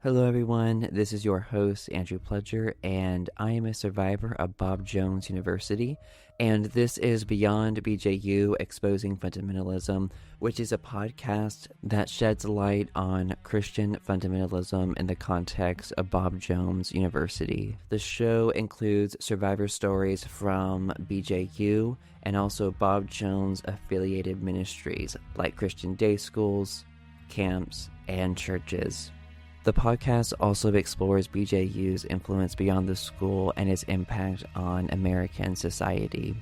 Hello, everyone. This is your host, Andrew Pledger, and I am a survivor of Bob Jones University. And this is Beyond BJU Exposing Fundamentalism, which is a podcast that sheds light on Christian fundamentalism in the context of Bob Jones University. The show includes survivor stories from BJU and also Bob Jones affiliated ministries like Christian day schools, camps, and churches. The podcast also explores BJU's influence beyond the school and its impact on American society.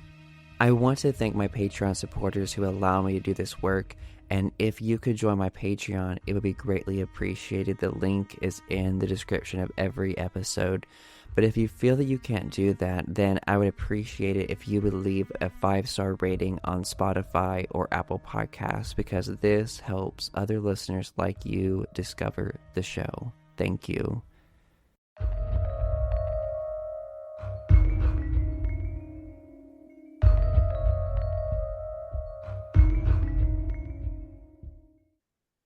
I want to thank my Patreon supporters who allow me to do this work, and if you could join my Patreon, it would be greatly appreciated. The link is in the description of every episode. But if you feel that you can't do that, then I would appreciate it if you would leave a 5-star rating on Spotify or Apple Podcasts, because this helps other listeners like you discover the show. Thank you.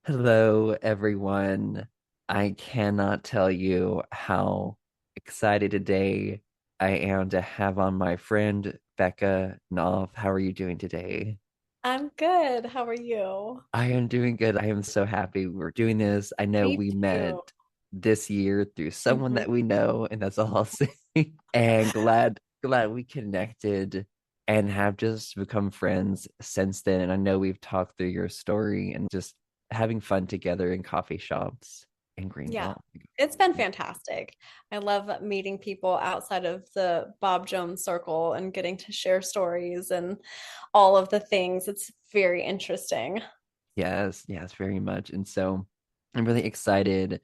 Hello, everyone. I cannot tell you how excited today I am to have on my friend Rebekah Knauf. How are you doing today? I'm good. How are you? I am doing good. I am so happy we're doing this. I know Me we met too. this year through someone Mhm. that we know, and that's all I'll say. And glad we connected and have just become friends since then. And I know we've talked through your story and just having fun together in coffee shops in Yeah, Greenville. it's been fantastic. I love meeting people outside of the Bob Jones circle and getting to share stories and all of the things. It's very interesting. Yes, very much. And so I'm really excited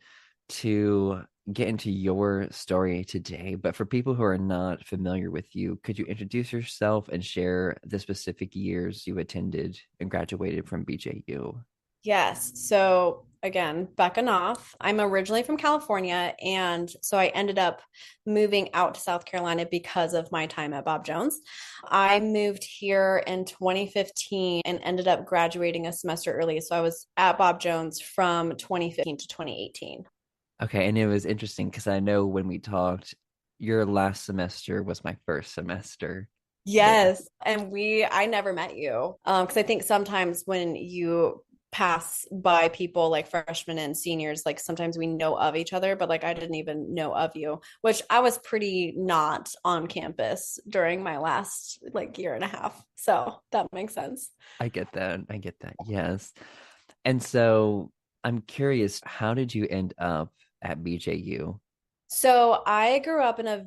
to get into your story today. But for people who are not familiar with you, could you introduce yourself and share the specific years you attended and graduated from BJU? Yes. So again, Becca Knopf. I'm originally from California. And so I ended up moving out to South Carolina because of my time at Bob Jones. I moved here in 2015 and ended up graduating a semester early. So I was at Bob Jones from 2015 to 2018. Okay, and it was interesting because I know when we talked, your last semester was my first semester there. Yes. I never met you. Because I think sometimes when you pass by people like freshmen and seniors, like sometimes we know of each other, but like I didn't even know of you, which I was pretty not on campus during my last like year and a half. So that makes sense. I get that. I get that. Yes. And so I'm curious, how did you end up at BJU? So I grew up in a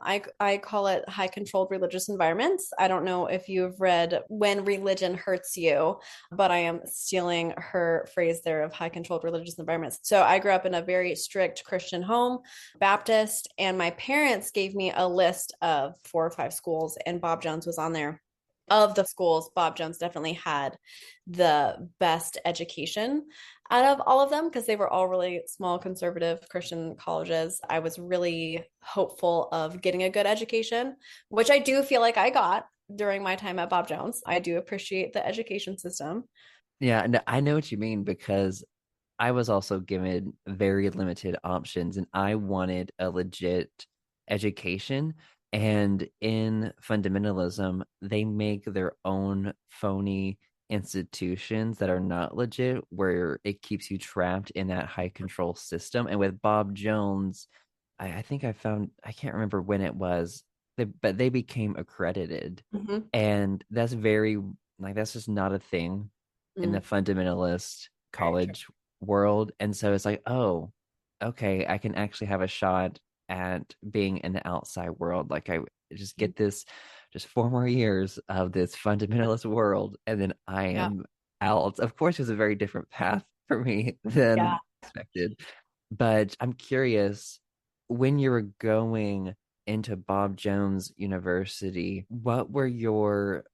I call it high controlled religious environments. I don't know if you've read When Religion Hurts You, but I am stealing her phrase there of high controlled religious environments. So I grew up in a very strict Christian home, Baptist, and my parents gave me a list of 4 or 5 schools, and Bob Jones was on there. Of the schools, Bob Jones definitely had the best education out of all of them because they were all really small conservative Christian colleges. I was really hopeful of getting a good education, which I do feel like I got during my time at Bob Jones. I do appreciate the education system. Yeah, no, I know what you mean because I was also given very limited options and I wanted a legit education. And in fundamentalism, they make their own phony institutions that are not legit, where it keeps you trapped in that high control system. And with Bob Jones, I think I found, I can't remember when it was, but they became accredited. Mhm. And that's very, like, that's just not a thing in the Mm, fundamentalist very true. college world. And so it's like, oh, okay, I can actually have a shot at being in the outside world. Like I just Mm, get this, just 4 more years of this fundamentalist world, and then I yeah. am out. Of course, it was a very different path for me Yeah. than expected. But I'm curious, when you were going into Bob Jones University, what were your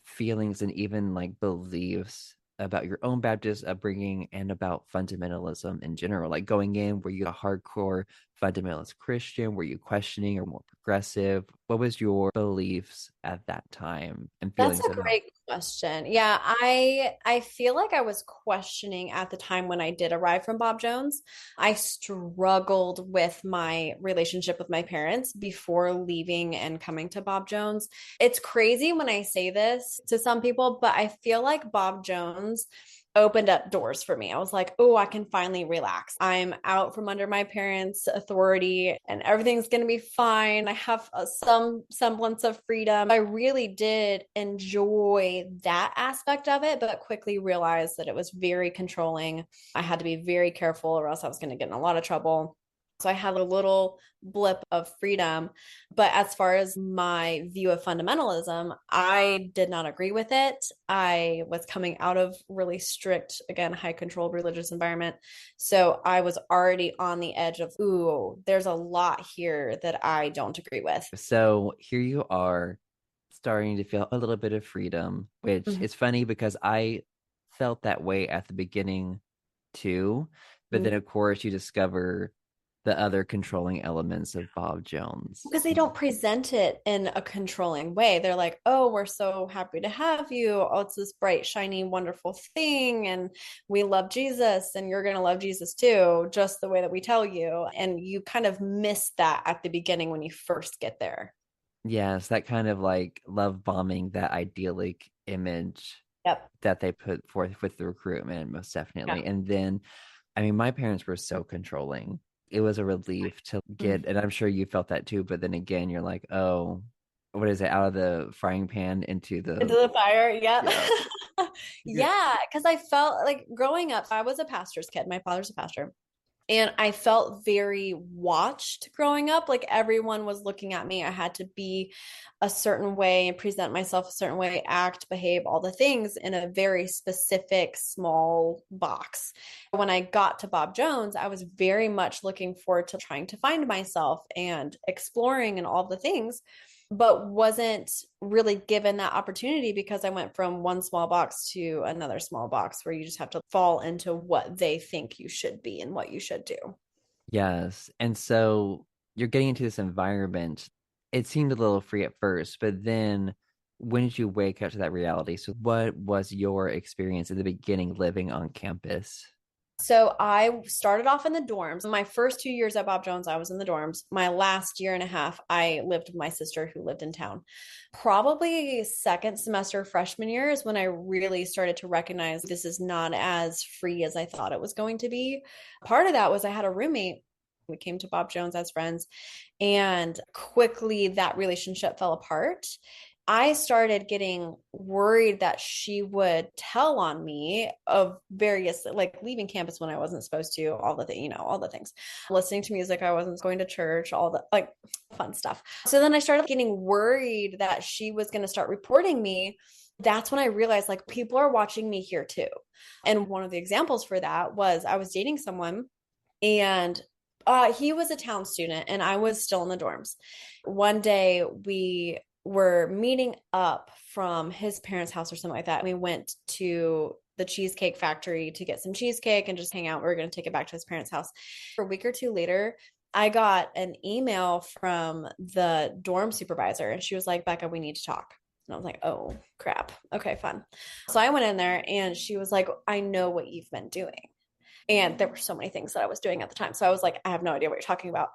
feelings and even like beliefs about your own Baptist upbringing and about fundamentalism in general? Like going in, were you a hardcore fundamentalist Christian? Were you questioning or more progressive? What was your beliefs at that time and That's feelings a about? great question. Yeah, I feel like I was questioning at the time when I did arrive from Bob Jones. I struggled with my relationship with my parents before leaving and coming to Bob Jones. It's crazy when I say this to some people, but I feel like Bob Jones opened up doors for me. I was like, oh, I can finally relax. I'm out from under my parents' authority and everything's going to be fine. I have some semblance of freedom. I really did enjoy that aspect of it, but quickly realized that it was very controlling. I had to be very careful or else I was going to get in a lot of trouble. So I had a little blip of freedom. But as far as my view of fundamentalism, I did not agree with it. I was coming out of really strict, again, high controlled religious environment. So I was already on the edge of, ooh, there's a lot here that I don't agree with. So here you are starting to feel a little bit of freedom, which Mhm. is funny because I felt that way at the beginning too. But then, of course, you discover the other controlling elements of Bob Jones. Because they don't present it in a controlling way. They're like, oh, we're so happy to have you. Oh, it's this bright, shiny, wonderful thing. And we love Jesus, and you're going to love Jesus too, just the way that we tell you. And you kind of miss that at the beginning when you first get there. Yes, that kind of like love bombing, that idyllic image Yep. that they put forth with the recruitment, most Yeah. definitely. And then, I mean, my parents were so controlling. It was a relief to get, Mhm. and I'm sure you felt that too. But then again, you're like, oh, what is it? Out of the frying pan into Into the, the fire. Yep. yeah. Yeah. Yeah. Because I felt like growing up, I was a pastor's kid. My father's a pastor. And I felt very watched growing up. Like everyone was looking at me. I had to be a certain way and present myself a certain way, act, behave, all the things in a very specific small box. When I got to Bob Jones, I was very much looking forward to trying to find myself and exploring and all the things, but wasn't really given that opportunity because I went from one small box to another small box where you just have to fall into what they think you should be and what you should do. Yes. And so you're getting into this environment. It seemed a little free at first, but then when did you wake up to that reality? So, what was your experience in the beginning living on campus? So I started off in the dorms. My first 2 years at Bob Jones, I was in the dorms. My last year and a half, I lived with my sister who lived in town. Probably second semester freshman year is when I really started to recognize this is not as free as I thought it was going to be. Part of that was I had a roommate. We came to Bob Jones as friends, and quickly that relationship fell apart. I started getting worried that she would tell on me of various, like leaving campus when I wasn't supposed to, all the things, all the things, listening to music I wasn't, going to church, all the like fun stuff. So then I started getting worried that she was going to start reporting me. That's when I realized like people are watching me here too. And one of the examples for that was I was dating someone, and he was a town student and I was still in the dorms. One day we were meeting up from his parents' house or something like that. And we went to the Cheesecake Factory to get some cheesecake and just hang out. We were going to take it back to his parents' house. A week or two later, I got an email from the dorm supervisor and she was like, Becca, we need to talk. And I was like, oh, crap. Okay, fun. So I went in there and she was like, I know what you've been doing. And there were so many things that I was doing at the time. So I was like, I have no idea what you're talking about.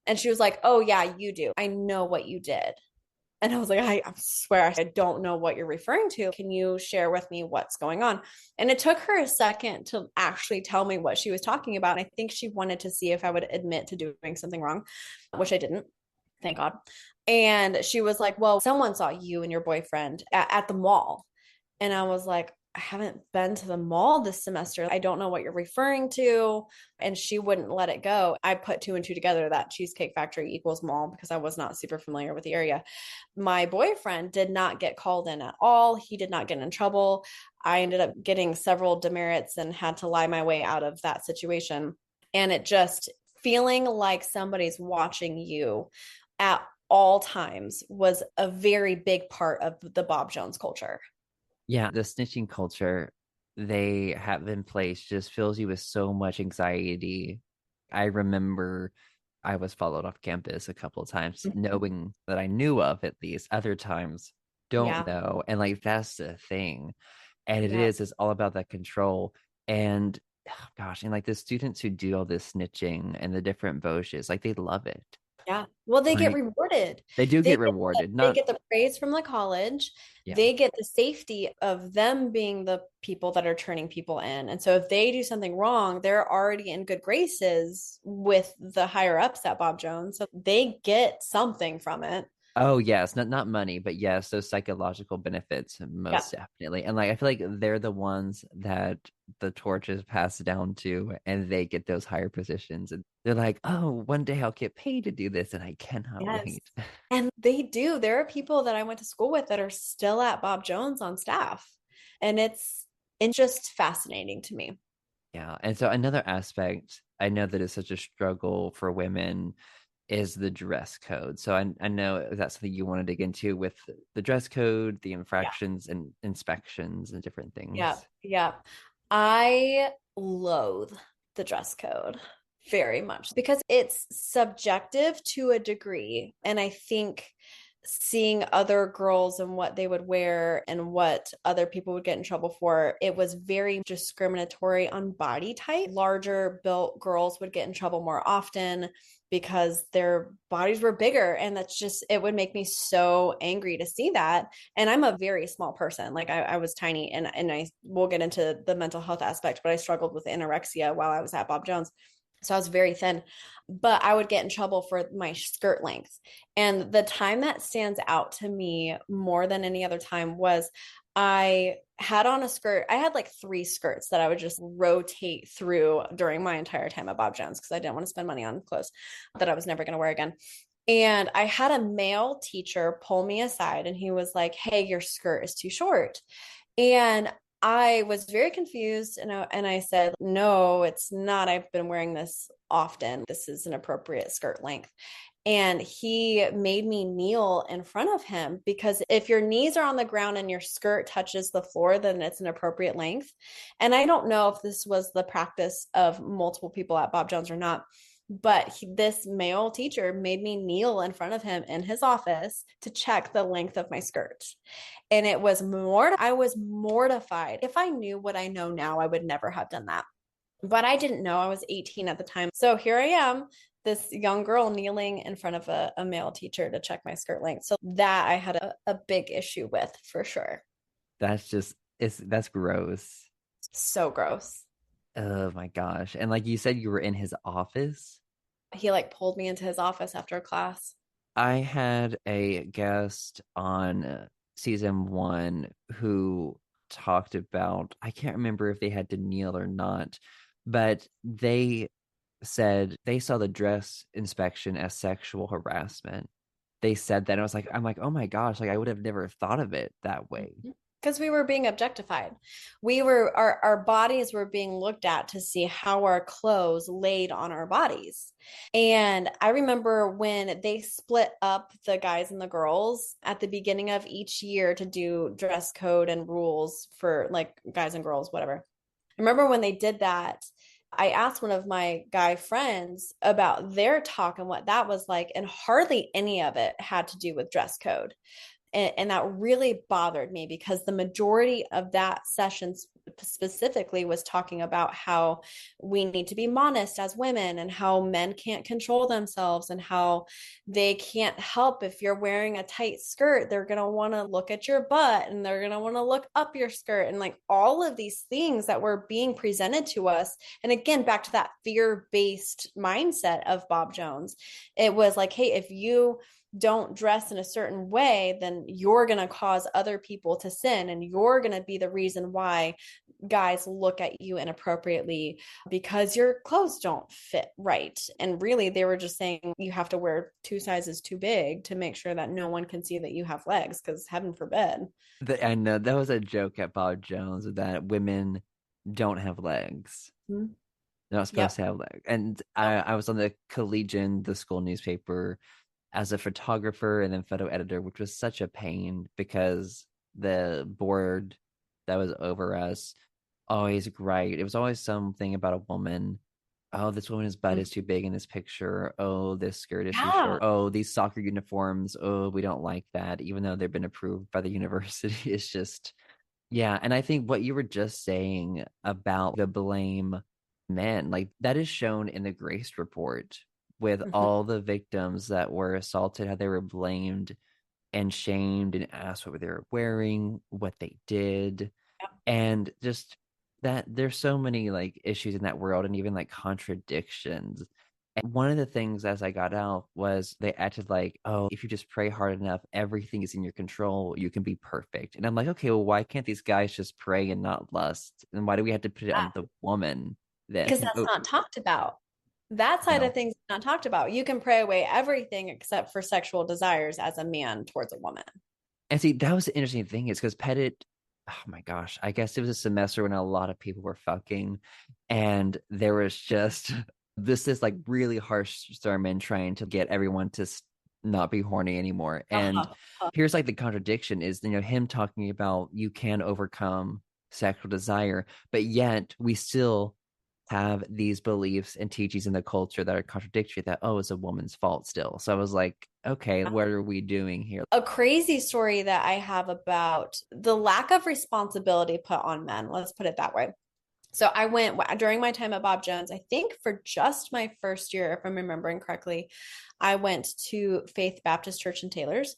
And she was like, oh, yeah, you do. I know what you did. And I was like, I swear, I don't know what you're referring to. Can you share with me what's going on? And it took her a second to actually tell me what she was talking about. And I think she wanted to see if I would admit to doing something wrong, which I didn't, thank God. And she was like, well, someone saw you and your boyfriend at the mall. And I was like, I haven't been to the mall this semester. I don't know what you're referring to. And she wouldn't let it go. I put two and two together that Cheesecake Factory equals mall because I was not super familiar with the area. My boyfriend did not get called in at all. He did not get in trouble. I ended up getting several demerits and had to lie my way out of that situation. And it just feeling like somebody's watching you at all times was a very big part of the Bob Jones culture. Yeah, the snitching culture they have in place just fills you with so much anxiety. I remember I was followed off campus a couple of times, Mhm. knowing that I knew of at least. Other times, don't Yeah. know. And like that's the thing. And it Yeah. is, it's all about that control. And oh, gosh, and like the students who do all this snitching and the different boches, like they love it. Yeah. Well, they get Like rewarded. they do They get get rewarded. they Not, get the praise from the college. yeah. They get the safety of them being the people that are turning people in. And so if they do something wrong, they're already in good graces with the higher ups at Bob Jones. So they get something from it. Oh yes, not money, but yes, those psychological benefits Yeah. most definitely. And like I feel like they're the ones that the torch is passed down to, and they get those higher positions. And they're like, "Oh, one day I'll get paid to do this, and I cannot Yes. wait." And they do. There are people that I went to school with that are still at Bob Jones on staff. And it's just fascinating to me. Yeah. And so another aspect I know that is such a struggle for women is the dress code. So I know that's something you want to dig into with the dress code, the Yeah. infractions and inspections and different Yeah. things. Yeah. I loathe the dress code very much because it's subjective to a degree. And I think seeing other girls and what they would wear and what other people would get in trouble for, it was very discriminatory on body type. Larger built girls would get in trouble more often because their bodies were bigger. And that's just, it would make me so angry to see that. And I'm a very small person. Like I was tiny, and I will get into the mental health aspect, but I struggled with anorexia while I was at Bob Jones. So I was very thin, but I would get in trouble for my skirt length. And the time that stands out to me more than any other time was I had on a skirt. I had like three skirts that I would just rotate through during my entire time at Bob Jones because I didn't want to spend money on clothes that I was never going to wear again. And I had a male teacher pull me aside and he was like, "Hey, your skirt is too short." And I was very confused and I said, "No, it's not. I've been wearing this often. This is an appropriate skirt length." And he made me kneel in front of him because if your knees are on the ground and your skirt touches the floor, then it's an appropriate length. And I don't know if this was the practice of multiple people at Bob Jones or not, but this male teacher made me kneel in front of him in his office to check the length of my skirt. And it was more, I was mortified. If I knew what I know now, I would never have done that. But I didn't know. I was 18 at the time. So here I am, this young girl kneeling in front of a male teacher to check my skirt length. So that I had a big issue with for sure. That's just that's gross. So gross. Oh my gosh. And like you said, you were in his office. He like pulled me into his office after a class. I had a guest on season one who talked about, I can't remember if they had to kneel or not, but they said they saw the dress inspection as sexual harassment. They said that. And I was like, I'm like, oh my gosh, like I would have never thought of it that way. Because we were being objectified. We were our bodies were being looked at to see how our clothes laid on our bodies. And I remember when they split up the guys and the girls at the beginning of each year to do dress code and rules for like guys and girls, whatever. I remember when they did that, I asked one of my guy friends about their talk and what that was like, and hardly any of it had to do with dress code. And that really bothered me because the majority of that session specifically was talking about how we need to be modest as women and how men can't control themselves and how they can't help if you're wearing a tight skirt. They're going to want to look at your butt and they're going to want to look up your skirt and like all of these things that were being presented to us. And again, back to that fear-based mindset of Bob Jones. It was like, hey, if you don't dress in a certain way, then you're going to cause other people to sin and you're going to be the reason why guys look at you inappropriately because your clothes don't fit right. And really, they were just saying you have to wear two sizes too big to make sure that no one can see that you have legs, because heaven forbid. I know that was a joke at Bob Jones that women don't have legs. Mm-hmm. They're not supposed Yep. to have legs. And I was on the Collegian, the school newspaper, as a photographer and then photo editor, which was such a pain because the board that was over us always griped. It was always something about a woman Oh, this woman's butt is too big in this picture. Oh, this skirt is too Yeah. short. Oh, these soccer uniforms. Oh, we don't like that, even though they've been approved by the university. It's just, yeah. And I think what you were just saying about the blame men, like that is shown in the Grace report with Mhm. all the victims that were assaulted, how they were blamed and shamed and asked what they were wearing, what they did, and just that there's so many like issues in that world and even like contradictions. And one of the things as I got out was they acted like, oh, if you just pray hard enough, everything is in your control, you can be perfect. And I'm like, okay, well, why can't these guys just pray and not lust? And why do we have to put it on the woman then? Because that's Oh, not talked about. That side of no. things is not talked about. You can pray away everything except for sexual desires as a man towards a woman. And see, that was the interesting thing is because Pettit, oh my gosh, I guess it was a semester when a lot of people were fucking, and there was just this like really harsh sermon trying to get everyone to not be horny anymore. And Uh-huh. here's like the contradiction is, him talking about you can overcome sexual desire, but yet we still have these beliefs and teachings in the culture that are contradictory that, oh, it's a woman's fault still. So I was like, okay, what are we doing here? A crazy story that I have about the lack of responsibility put on men, let's put it that way. So I went during my time at Bob Jones, I think for just my first year, if I'm remembering correctly, I went to Faith Baptist Church in Taylor's,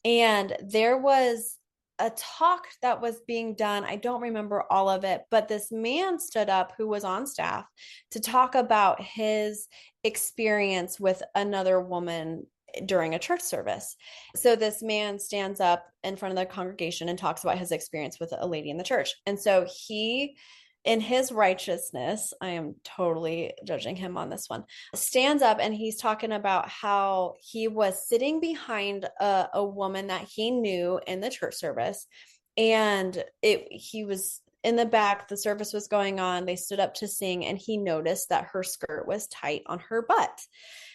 and there was a talk that was being done. I don't remember all of it, but this man stood up who was on staff to talk about his experience with another woman during a church service. So this man stands up in front of the congregation and talks about his experience with a lady in the church. And so he, in his righteousness, I am totally judging him on this one, stands up and he's talking about how he was sitting behind a woman that he knew in the church service. And he was in the back, the service was going on. They stood up to sing, and he noticed that her skirt was tight on her butt.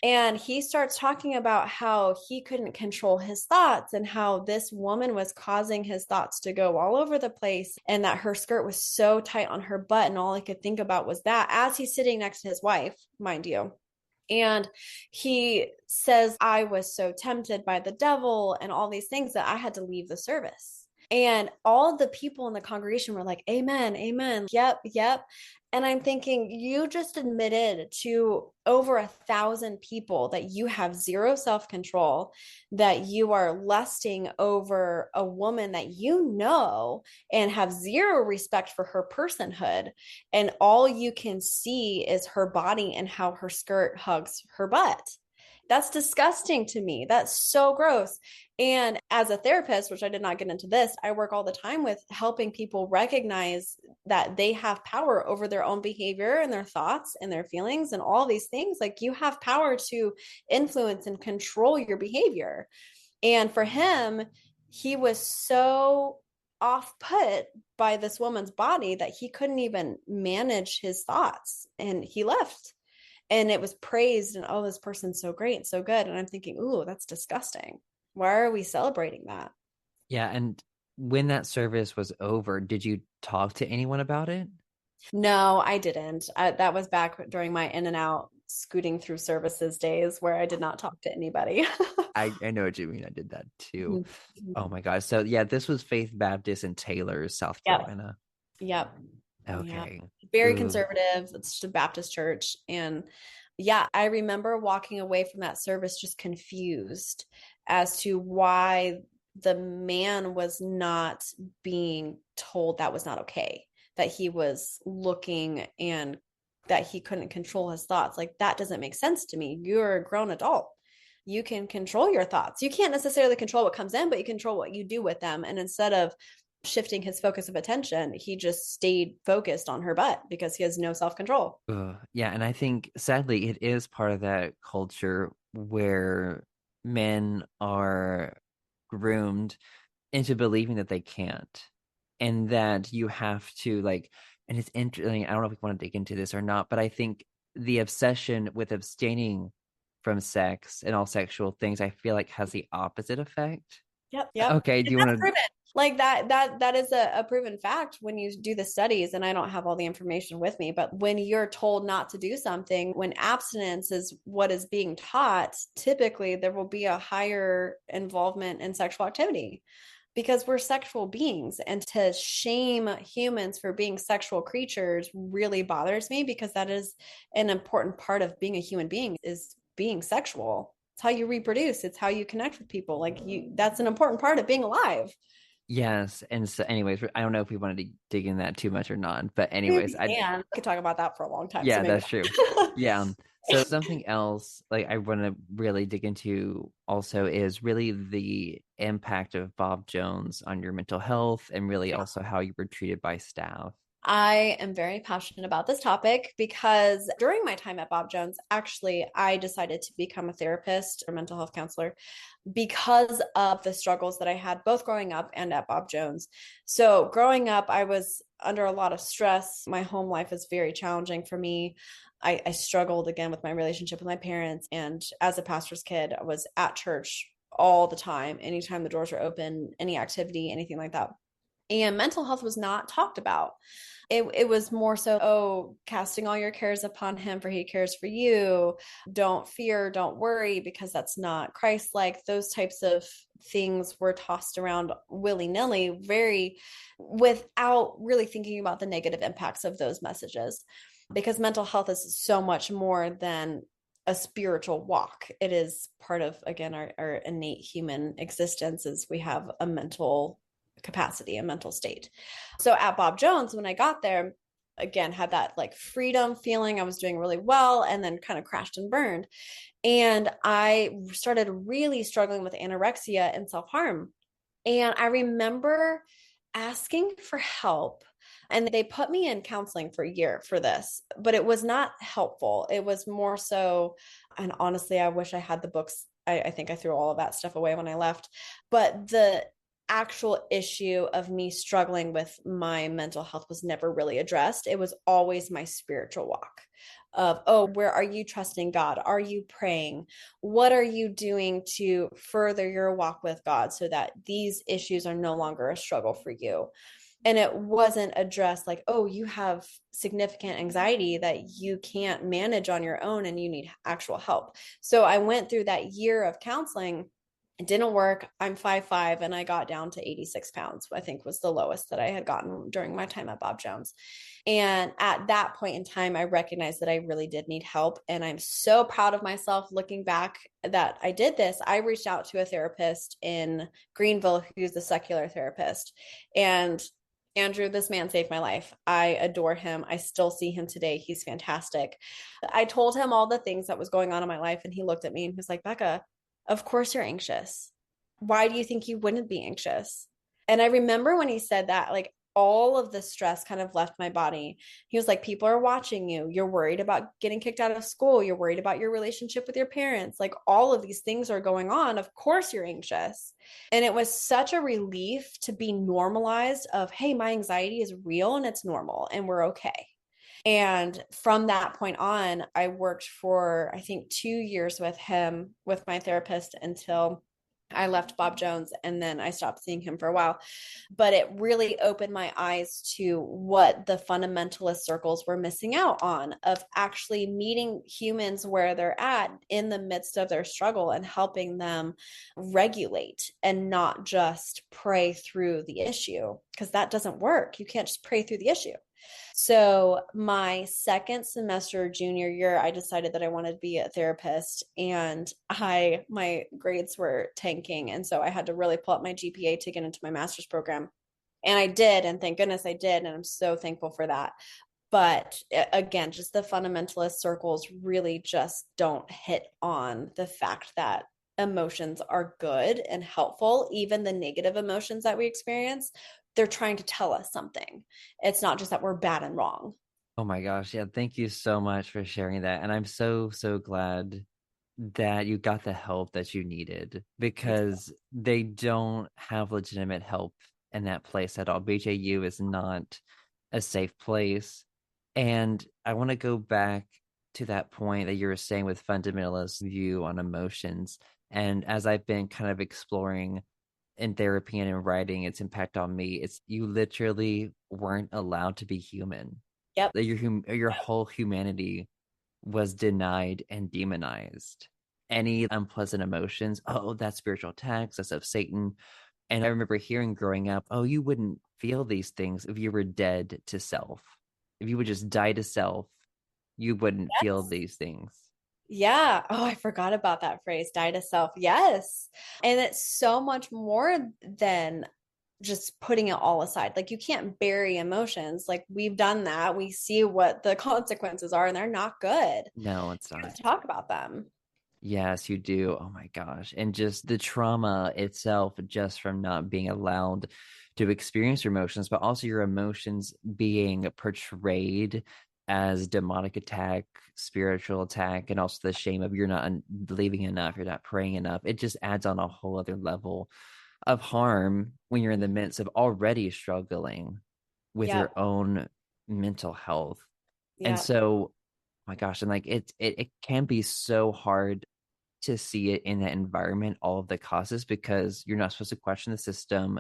And he starts talking about how he couldn't control his thoughts and how this woman was causing his thoughts to go all over the place, and that her skirt was so tight on her butt. And all I could think about was that, as he's sitting next to his wife, mind you. And he says, I was so tempted by the devil and all these things that I had to leave the service. And all the people in the congregation were like, amen, amen. Yep, yep. And I'm thinking, you just admitted to over 1,000 people that you have zero self control, that you are lusting over a woman that you know and have zero respect for her personhood. And all you can see is her body and how her skirt hugs her butt. That's disgusting to me. That's so gross. And as a therapist, which I did not get into this, I work all the time with helping people recognize that they have power over their own behavior and their thoughts and their feelings and all these things. Like, you have power to influence and control your behavior. And for him, he was so off put by this woman's body that he couldn't even manage his thoughts, and he left. And it was praised, and oh, this person's so great, so good. And I'm thinking, ooh, that's disgusting. Why are we celebrating that? Yeah, and when that service was over, did you talk to anyone about it? No, I didn't. That was back during my in and out scooting through services days where I did not talk to anybody. I know what you mean. I did that too. Mhm. Oh my gosh. So yeah, this was Faith Baptist in Taylor, South Yep. Carolina. Yep. Yeah. Okay. Very Ooh. conservative. It's just a Baptist church. And yeah, I remember walking away from that service just confused as to why the man was not being told that was not okay, that he was looking and that he couldn't control his thoughts. Like, that doesn't make sense to me. You're a grown adult. You can control your thoughts. You can't necessarily control what comes in, but you control what you do with them. And instead of shifting his focus of attention, he just stayed focused on her butt because he has no self control. Yeah, and I think sadly it is part of that culture where men are groomed into believing that they can't, and that you have to like, and it's interesting. I don't know if we want to dig into this or not, but I think the obsession with abstaining from sex and all sexual things, I feel like has the opposite effect. Yep, yep. Okay, do And you that's want to? proven. Like that is a proven fact when you do the studies, and I don't have all the information with me, but when you're told not to do something, when abstinence is what is being taught, typically there will be a higher involvement in sexual activity because we're sexual beings, and to shame humans for being sexual creatures really bothers me because that is an important part of being a human being, is being sexual. It's how you reproduce, it's how you connect with people. Like you, that's an important part of being alive. Yes. And so, anyways, I don't know if we wanted to dig in that too much or not, but We anyways, can. We could talk about that for a long time. So yeah, maybe that's true. not. Yeah. So something else like I want to really dig into also is really the impact of Bob Jones on your mental health and really Yeah. also how you were treated by staff. I am very passionate about this topic because during my time at Bob Jones, actually, I decided to become a therapist or mental health counselor because of the struggles that I had both growing up and at Bob Jones. So, growing up, I was under a lot of stress. My home life was very challenging for me. I struggled again with my relationship with my parents. And as a pastor's kid, I was at church all the time, anytime the doors were open, any activity, anything like that. And mental health was not talked about. It was more so, oh, casting all your cares upon him, for he cares for you. Don't fear, don't worry, because that's not Christ like. Those types of things were tossed around willy-nilly, very without really thinking about the negative impacts of those messages. Because mental health is so much more than a spiritual walk. It is part of, again, our innate human existence, is we have a mental capacity, a mental state. So at Bob Jones, when I got there, again, had that like freedom feeling. I was doing really well, and then kind of crashed and burned. And I started really struggling with anorexia and self harm. And I remember asking for help. And they put me in counseling for a year for this, but it was not helpful. It was more so, and honestly, I wish I had the books. I think I threw all of that stuff away when I left. But the actual issue of me struggling with my mental health was never really addressed. It was always my spiritual walk of, oh, where are you trusting God? Are you praying? What are you doing to further your walk with God so that these issues are no longer a struggle for you? And it wasn't addressed like, oh, you have significant anxiety that you can't manage on your own and you need actual help. So I went through that year of counseling. It didn't work. I'm 5'5", and I got down to 86 pounds, I think was the lowest that I had gotten during my time at Bob Jones. And at that point in time, I recognized that I really did need help. And I'm so proud of myself looking back that I did this. I reached out to a therapist in Greenville who's a secular therapist. And Andrew, this man saved my life. I adore him. I still see him today. He's fantastic. I told him all the things that was going on in my life, and he looked at me and he was like, Becca, of course you're anxious. Why do you think you wouldn't be anxious? And I remember when he said that, like all of the stress kind of left my body. He was like, people are watching you. You're worried about getting kicked out of school. You're worried about your relationship with your parents. Like all of these things are going on. Of course you're anxious. And it was such a relief to be normalized of, hey, my anxiety is real and it's normal and we're okay. And from that point on, I worked for, I think, 2 years with him, with my therapist, until I left Bob Jones, and then I stopped seeing him for a while. But it really opened my eyes to what the fundamentalist circles were missing out on, of actually meeting humans where they're at in the midst of their struggle and helping them regulate and not just pray through the issue, because that doesn't work. You can't just pray through the issue. So my second semester junior year, I decided that I wanted to be a therapist, and my grades were tanking. And so I had to really pull up my GPA to get into my master's program. And I did, and thank goodness I did. And I'm so thankful for that. But again, just the fundamentalist circles really just don't hit on the fact that emotions are good and helpful, even the negative emotions that we experience. They're trying to tell us something. It's not just that we're bad and wrong. Oh my gosh. Yeah. Thank you so much for sharing that. And I'm so, so glad that you got the help that you needed because they don't have legitimate help in that place at all. BJU is not a safe place. And I want to go back to that point that you were saying with fundamentalist view on emotions. And as I've been kind of exploring in therapy and in writing, its impact on me, it's you literally weren't allowed to be human. Yep. Like your whole humanity was denied and demonized. Any unpleasant emotions, oh, that's spiritual attacks, that's of Satan. And I remember hearing growing up, oh, you wouldn't feel these things if you were dead to self. If you would just die to self, you wouldn't feel Yes. these things. Yeah. Oh, I forgot about that phrase, die to self. Yes. And it's so much more than just putting it all aside. Like you can't bury emotions. Like we've done that. We see what the consequences are and they're not good. No, it's You have not. to talk about them. Yes, you do. Oh my gosh. And just the trauma itself, just from not being allowed to experience your emotions, but also your emotions being portrayed as demonic attack, spiritual attack, and also the shame of you're not believing enough, you're not praying enough. It just adds on a whole other level of harm when you're in the midst of already struggling with Yep. your own mental health. And Yep. so, my gosh, and like it can be so hard to see it in that environment, all of the causes, because you're not supposed to question the system.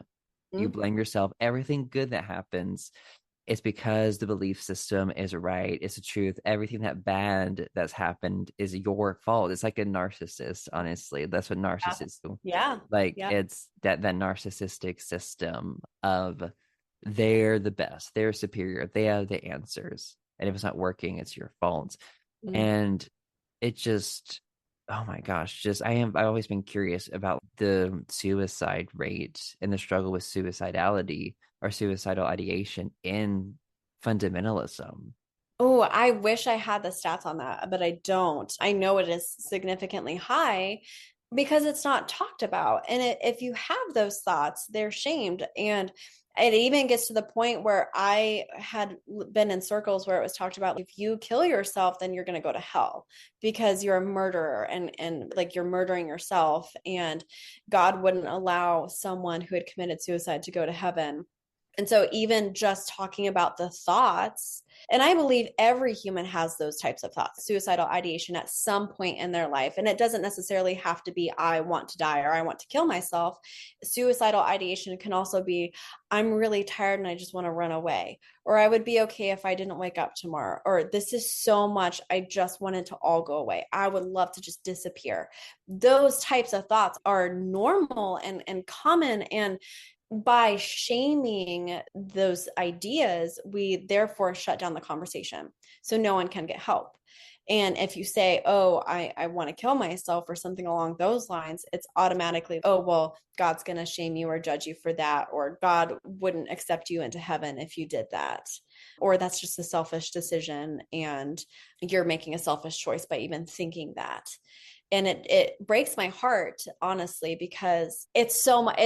You Mhm. blame yourself. Everything good that happens, it's because the belief system is right. It's the truth. Everything that bad that's happened is your fault. It's like a narcissist, honestly. That's what Yeah. narcissists do. Yeah. Like Yeah. it's that narcissistic system of they're the best, they're superior, they have the answers. And if it's not working, it's your fault. Mhm. And it just, oh my gosh, just I've always been curious about the suicide rate and the struggle with suicidality or suicidal ideation in fundamentalism. Oh, I wish I had the stats on that, but I don't. I know it is significantly high because it's not talked about. And if you have those thoughts, they're shamed. And it even gets to the point where I had been in circles where it was talked about if you kill yourself, then you're going to go to hell because you're a murderer and like you're murdering yourself. And God wouldn't allow someone who had committed suicide to go to heaven. And so, even just talking about the thoughts, and I believe every human has those types of thoughts, suicidal ideation at some point in their life. And it doesn't necessarily have to be, I want to die or I want to kill myself. Suicidal ideation can also be, I'm really tired and I just want to run away. Or I would be okay if I didn't wake up tomorrow. Or this is so much, I just want it to all go away. I would love to just disappear. Those types of thoughts are normal and common. And by shaming those ideas, we therefore shut down the conversation. So no one can get help. And if you say, oh, I want to kill myself or something along those lines, it's automatically, oh, well, God's going to shame you or judge you for that. Or God wouldn't accept you into heaven if you did that. Or that's just a selfish decision. And you're making a selfish choice by even thinking that. And it breaks my heart, honestly, because it's so much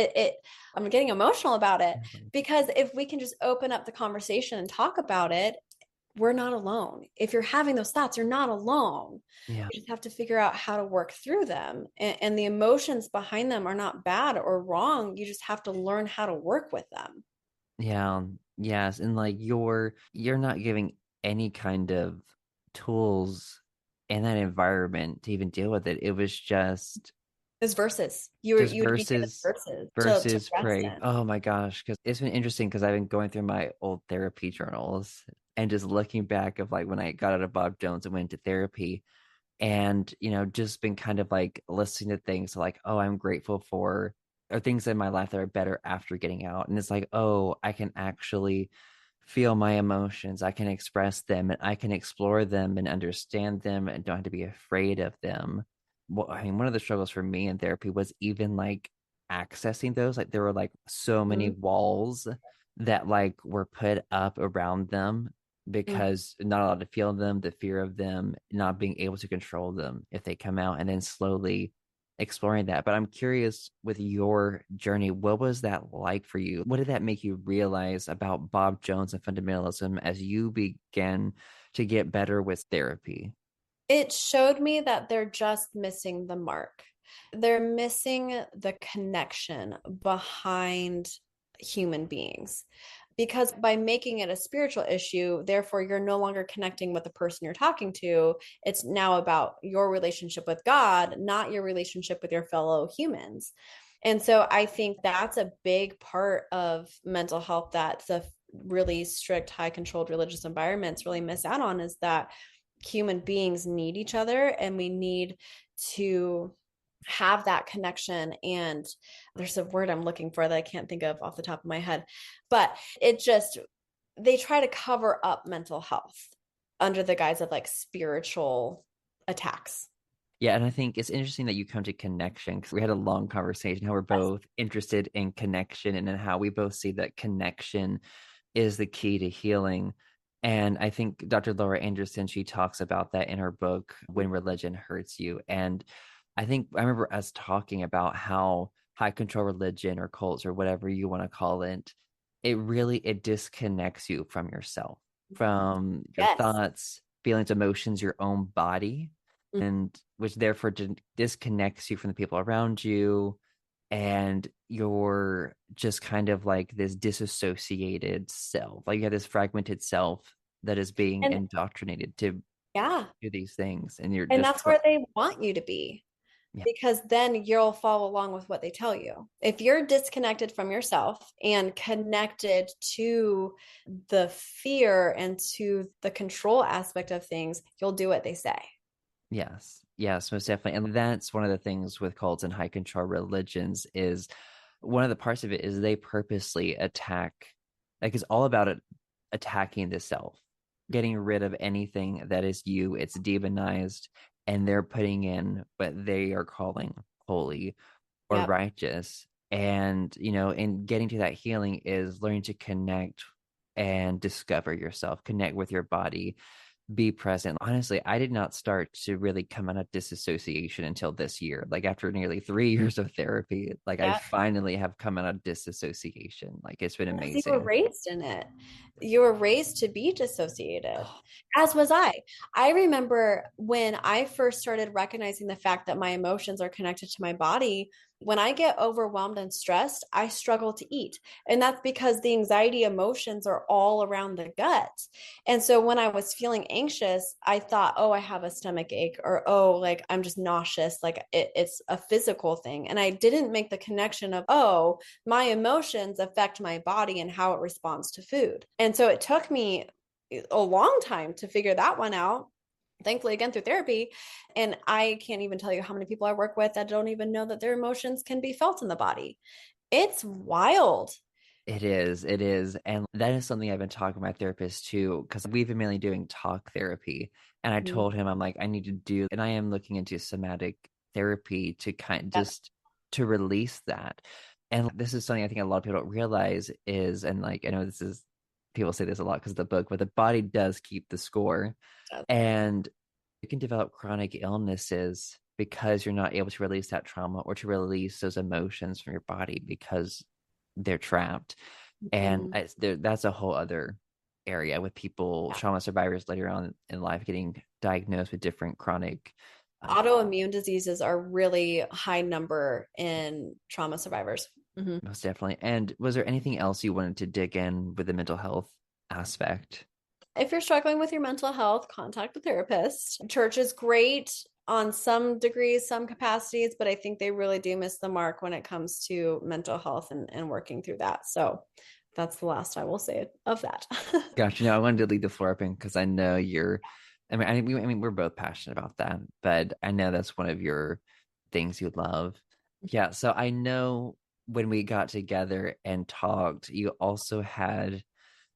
I'm getting emotional about it, because if we can just open up the conversation and talk about it, we're not alone. If you're having those thoughts, you're not alone. Yeah. You just have to figure out how to work through them, and the emotions behind them are not bad or wrong. You just have to learn how to work with them. Yeah. Yes. And like you're not giving any kind of tools in that environment to even deal with it. It was Those verses, just you would be given verses verses to verses rest pray. in. Oh my gosh, because it's been interesting because I've been going through my old therapy journals and just looking back of like when I got out of Bob Jones and went to therapy, and just been kind of like listening to things like, oh, I'm grateful for, or things in my life that are better after getting out. And it's like, oh, I can actually feel my emotions, I can express them, and I can explore them and understand them and don't have to be afraid of them. Well, I mean, one of the struggles for me in therapy was even like accessing those. Like there were like so many Mhm. walls that like were put up around them because not allowed to feel them, the fear of them, not being able to control them if they come out, and then slowly exploring that. But I'm curious, with your journey, what was that like for you? What did that make you realize about Bob Jones and fundamentalism as you began to get better with therapy? It showed me that they're just missing the mark. They're missing the connection behind human beings. Because by making it a spiritual issue, therefore, you're no longer connecting with the person you're talking to. It's now about your relationship with God, not your relationship with your fellow humans. And so I think that's a big part of mental health that the really strict, high controlled religious environments really miss out on, is that human beings need each other, and we need to have that connection. And there's a word I'm looking for that I can't think of off the top of my head, but it just, they try to cover up mental health under the guise of like spiritual attacks. Yeah, and I think it's interesting that you come to connection because we had a long conversation how we're Yes. both interested in connection and in how we both see that connection is the key to healing. And I think Dr. Laura Anderson, she talks about that in her book, When Religion Hurts You. And I think I remember us talking about how high control religion or cults or whatever you want to call it, it disconnects you from yourself, from your Yes. thoughts, feelings, emotions, your own body, Mhm. and which therefore disconnects you from the people around you, and you're just kind of like this disassociated self, like you have this fragmented self that is being And indoctrinated to yeah, do these things, and you're and just that's where they want you to be, yeah. because then you'll follow along with what they tell you. If you're disconnected from yourself and connected to the fear and to the control aspect of things, you'll do what they say. Yes, most definitely. And that's one of the things with cults and high control religions is one of the parts of it is they purposely attack, like it's all about it attacking the self, getting rid of anything that is you. It's demonized, and they're putting in what they are calling holy or Yep. righteous. And, in getting to that healing is learning to connect and discover yourself, connect with your body, be present. Honestly, I did not start to really come out of disassociation until this year. Like after nearly 3 years of therapy, like I Yep. finally have come out of disassociation. Like it's been Because you were amazing. raised in it. You were raised to be dissociated, Oh, as was I. I remember when I first started recognizing the fact that my emotions are connected to my body. When I get overwhelmed and stressed, I struggle to eat. And that's because the anxiety emotions are all around the gut. And so when I was feeling anxious, I thought, oh, I have a stomach ache, or oh, like I'm just nauseous, like it's a physical thing. And I didn't make the connection of, oh, my emotions affect my body and how it responds to food. And so it took me a long time to figure that one out. Thankfully, again, through therapy. And I can't even tell you how many people I work with that don't even know that their emotions can be felt in the body. It's wild. it is. And that is something I've been talking to my therapist too, because we've been mainly doing talk therapy. And I Mhm. told him, I'm like, I need to do, and I am looking into somatic therapy to kind of Yep. just to release that. And this is something I think a lot of people don't realize is, and like, I know this is, people say this a lot because of the book, but the body does keep the score. And you can develop chronic illnesses because you're not able to release that trauma or to release those emotions from your body because they're trapped. And Mhm. that's a whole other area with people, Yeah. trauma survivors later on in life getting diagnosed with different chronic. Autoimmune diseases are really high number in trauma survivors. Mhm. Most definitely. And was there anything else you wanted to dig in with the mental health aspect? If you're struggling with your mental health, contact a therapist. Church is great on some degrees, some capacities, but I think they really do miss the mark when it comes to mental health and working through that. So that's the last I will say of that. Gotcha. No, I wanted to leave the floor open because I know you're. I mean, we're both passionate about that, but I know that's one of your things you love. Yeah. So I know when we got together and talked, you also had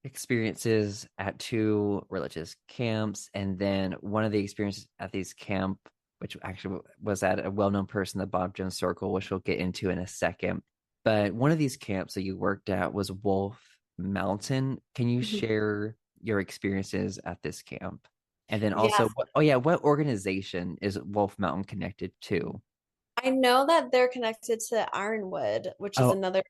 experiences at two religious camps, and then one of the experiences at these camp, which actually was at a well-known person, the Bob Jones Circle, which we'll get into in a second. But one of these camps that you worked at was Wolf Mountain. Can you Mhm. share your experiences at this camp? And then also, Yes, what organization is Wolf Mountain connected to? I know that they're connected to Ironwood, which is Oh, another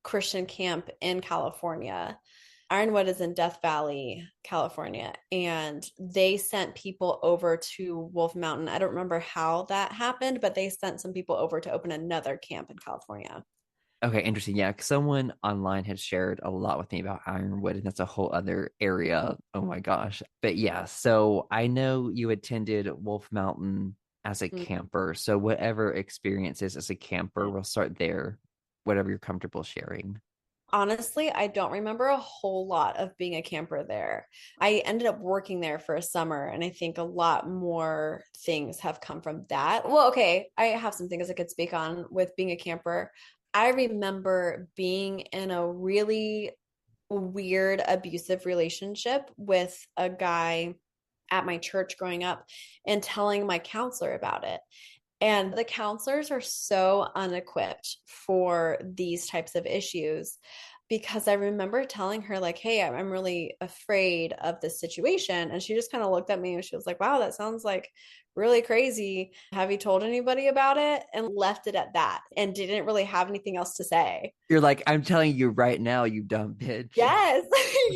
Christian camp in California. Ironwood is in Death Valley, California, and they sent people over to Wolf Mountain. I don't remember how that happened, but they sent some people over to open another camp in California. okay, interesting. Yeah, 'cause someone online had shared a lot with me about Ironwood, and that's a whole other area. Oh my gosh. But yeah, so I know you attended Wolf Mountain as a Mm. camper. So whatever experiences as a camper, we'll start there. whatever you're comfortable sharing. Honestly, I don't remember a whole lot of being a camper there. I ended up working there for a summer, and I think a lot more things have come from that. Well, okay, I have some things I could speak on with being a camper. I remember being in a really weird, abusive relationship with a guy at my church growing up and telling my counselor about it. And the counselors are so unequipped for these types of issues because I remember telling her, like, hey, I'm really afraid of this situation. And she just kind of looked at me and she was like, wow, that sounds like really crazy. Have you told anybody about it? And left it at that and didn't really have anything else to say. You're like, I'm telling you right now, you dumb bitch. Yes.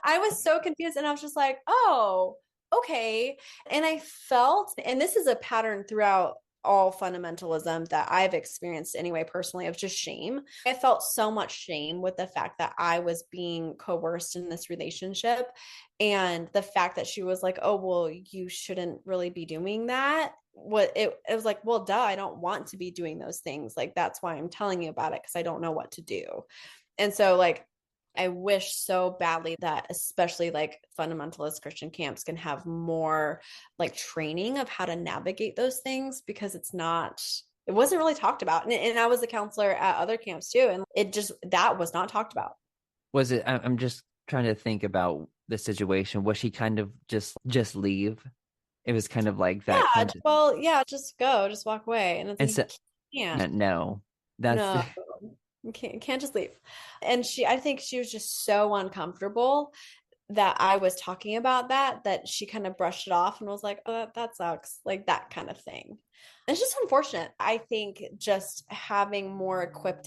I was so confused and I was just like, oh, okay. And I felt, and this is a pattern throughout all fundamentalism that I've experienced anyway, personally, of just shame. I felt so much shame with the fact that I was being coerced in this relationship. And the fact that she was like, oh, well, you shouldn't really be doing that. It was like, well, duh, I don't want to be doing those things. Like, that's why I'm telling you about it because I don't know what to do. And so, like, I wish so badly that especially like fundamentalist Christian camps can have more like training of how to navigate those things because it wasn't really talked about. And I was a counselor at other camps too. And that was not talked about. Was it? I'm just trying to think about the situation. Was she kind of just leave? It was kind of like that Yeah. kind of, Well, yeah, just go, just walk away. And it's and like, so you can't. no, that's No, you can't just leave. And I think she was just so uncomfortable that I was talking about that she kind of brushed it off and was like, oh, that sucks, like that kind of thing. It's just unfortunate. I think just having more equipped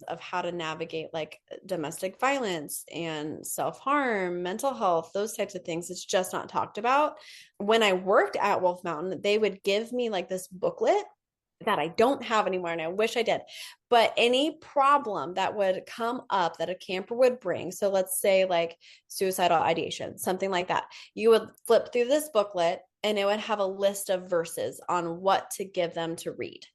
of how to navigate like domestic violence and self-harm, mental health, those types of things, it's just not talked about. When I worked at Wolf Mountain, they would give me like this booklet that I don't have anymore and I wish I did. But any problem that would come up that a camper would bring, so let's say like suicidal ideation, something like that, you would flip through this booklet and it would have a list of verses on what to give them to read.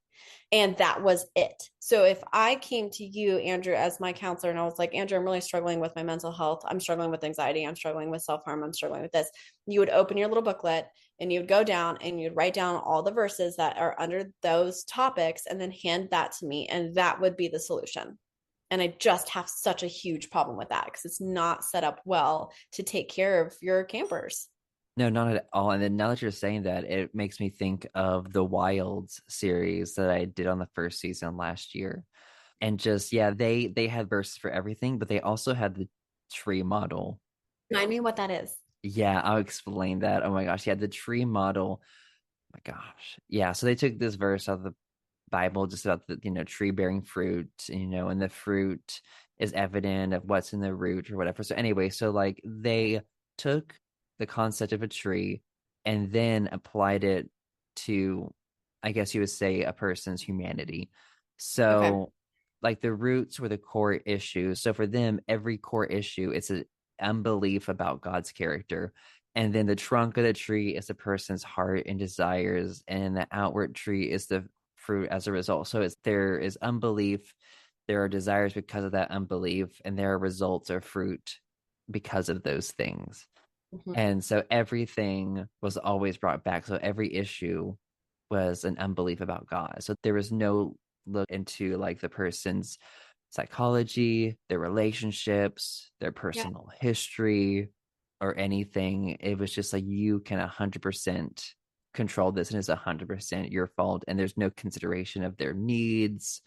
And that was it. So if I came to you, Andrew, as my counselor, and I was like, Andrew, I'm really struggling with my mental health. I'm struggling with anxiety. I'm struggling with self-harm. I'm struggling with this. You would open your little booklet and you would go down and you'd write down all the verses that are under those topics and then hand that to me. And that would be the solution. And I just have such a huge problem with that because it's not set up well to take care of your campers. no, not at all. And then now that you're saying that, it makes me think of the Wilds series that I did on the first season last year. And just yeah, they had verses for everything, but they also had the tree model. Remind me what that is. Yeah, I'll explain that. Oh my gosh, yeah, the tree model. Oh my gosh, yeah. So they took this verse out of the Bible just about the tree bearing fruit, and the fruit is evident of what's in the root or whatever. So anyway, so like they took the concept of a tree and then applied it to, I guess you would say, a person's humanity. Okay. So like the roots were the core issue. So for them, every core issue is an unbelief about God's character. And then the trunk of the tree is the person's heart and desires, and the outward tree is the fruit as a result. So there is unbelief, there are desires because of that unbelief, and there are results or fruit because of those things. Mhm. And so everything was always brought back. So every issue was an unbelief about God. So there was no look into like the person's psychology, their relationships, their Yeah. personal history, or anything. It was just like you can 100% control this and it's 100% your fault. And there's no consideration of their needs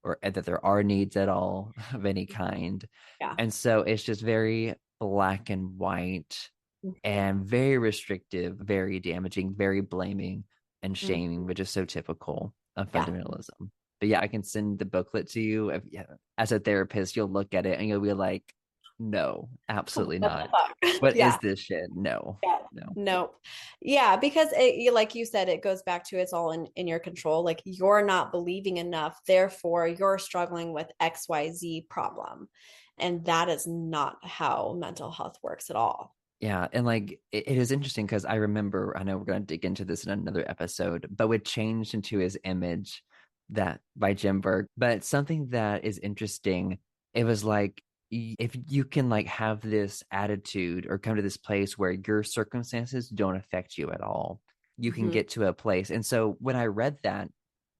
or that there are needs at all of any kind. Yeah. And so it's just very black and white and very restrictive, very damaging, very blaming and Mhm. shaming, which is so typical of Yeah. fundamentalism. But yeah, I can send the booklet to you. Yeah, as a therapist, you'll look at it and you'll be like, no, absolutely What not. the fuck? What Yeah. is this shit? No, Yeah. no. Nope. Yeah, because like you said, it goes back to it's all in your control. Like you're not believing enough, therefore you're struggling with XYZ problem. And that is not how mental health works at all. Yeah, and like it is interesting because I remember, I know we're going to dig into this in another episode, but what changed into his image that by Jim Berg. But something that is interesting, it was like if you can like have this attitude or come to this place where your circumstances don't affect you at all, you can Mhm. get to a place. And so when I read that,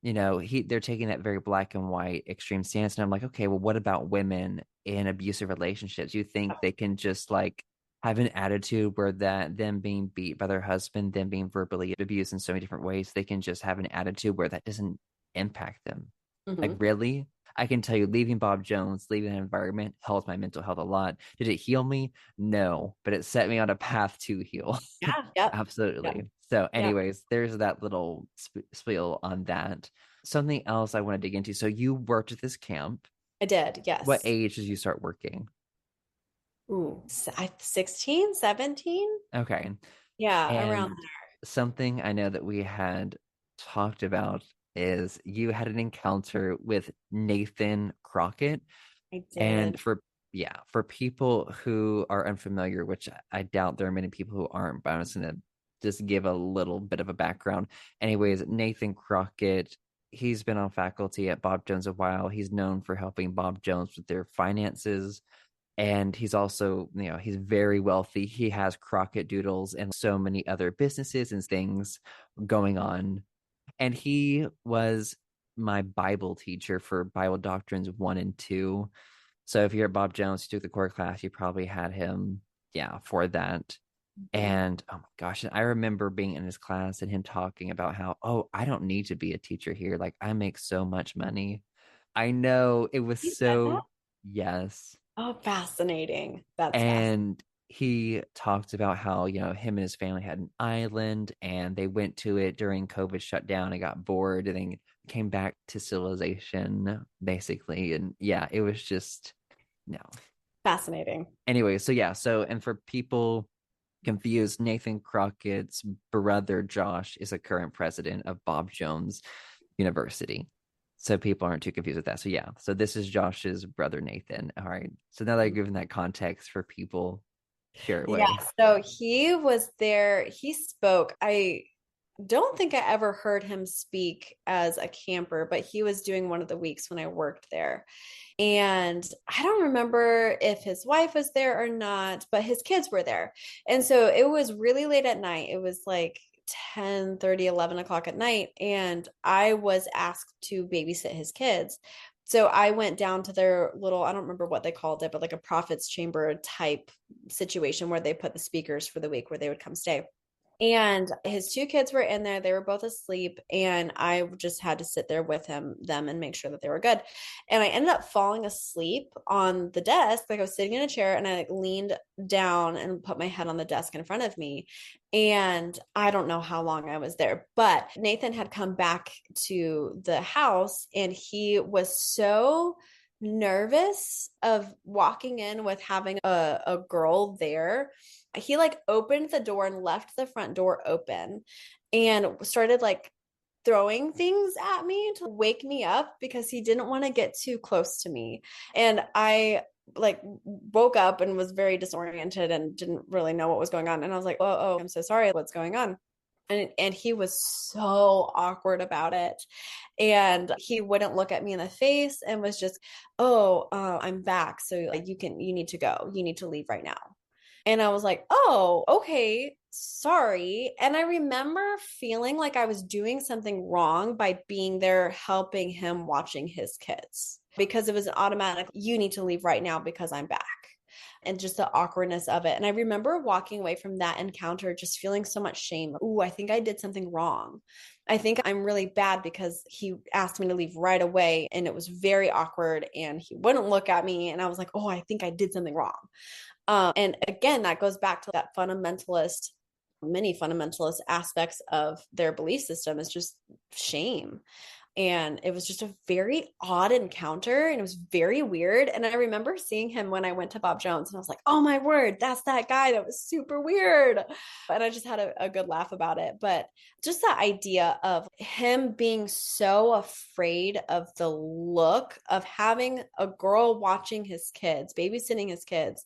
they're taking that very black and white extreme stance. And I'm like, okay, well, what about women in abusive relationships? You think they can just like have an attitude where that them being beat by their husband, them being verbally abused in so many different ways, they can just have an attitude where that doesn't impact them? Like, Mhm. really? I can tell you, leaving Bob Jones, leaving that environment helped my mental health a lot. Did it heal me? No, but it set me on a path to heal. Yeah. Yep. Yep. Absolutely. So, Yep. anyways, there's that little spiel on that. Something else I want to dig into. So, you worked at this camp. I did. What Yes. age did you start working? Ooh, 16, 17. Okay. Yeah, around And something I know that we had talked about is you had an encounter with Nathan Crockett. there. I And did. for people who are unfamiliar, which I doubt there are many people who aren't, but I'm just gonna just give a little bit of a background. Anyways, Nathan Crockett, he's been on faculty at Bob Jones a while. He's known for helping Bob Jones with their finances. And he's also, he's very wealthy. He has Crockett Doodles and so many other businesses and things going on. And he was my Bible teacher for Bible Doctrines 1 and 2. So if you're at Bob Jones, you took the core class, you probably had him, for that. Mhm. And oh my gosh, I remember being in his class and him talking about how, oh, I don't need to be a teacher here. Like, I make so much money. I know it was He said that? so, yes. Oh, fascinating. That's fascinating. And he talked about how, him and his family had an island and they went to it during COVID shutdown and got bored and then came back to civilization, basically. And yeah, it was just, no. Fascinating. Anyway, so yeah, and for people confused, Nathan Crockett's brother Josh is a current president of Bob Jones University. So people aren't too confused with that. So yeah, so this is Josh's brother Nathan. All right. So now that I've given that context for people, share it Yeah, away. so he was there. He spoke. I don't think I ever heard him speak as a camper, but he was doing one of the weeks when I worked there. And I don't remember if his wife was there or not, but his kids were there. And so it was really late at night. It was like 10:30, 11 o'clock at night. And I was asked to babysit his kids. So I went down to their little, I don't remember what they called it, but like a prophet's chamber type situation where they put the speakers for the week where they would come stay. And his two kids were in there. They were both asleep. And I just had to sit there with them and make sure that they were good. And I ended up falling asleep on the desk. Like I was sitting in a chair and I like leaned down and put my head on the desk in front of me. And I don't know how long I was there, but Nathan had come back to the house and he was so nervous of walking in with having a girl there. He like opened the door and left the front door open and started like throwing things at me to wake me up because he didn't want to get too close to me. And I like woke up and was very disoriented and didn't really know what was going on. And I was like, oh, I'm so sorry. What's going on? And he was so awkward about it, and he wouldn't look at me in the face and was just, oh, I'm back, so like you need to go, you need to leave right now. And I was like, oh, okay, sorry. And I remember feeling like I was doing something wrong by being there helping him watching his kids because it was an automatic, you need to leave right now because I'm back. And just the awkwardness of it. And I remember walking away from that encounter just feeling so much shame. Ooh, I think I did something wrong. I think I'm really bad because he asked me to leave right away and it was very awkward and he wouldn't look at me. And I was like, oh, I think I did something wrong. And again, that goes back to that fundamentalist, many fundamentalist aspects of their belief system is just shame. And it was just a very odd encounter and it was very weird. And I remember seeing him when I went to Bob Jones and I was like, oh my word, that's that guy. That was super weird. And I just had a good laugh about it. But just the idea of him being so afraid of the look of having a girl watching his kids, babysitting his kids,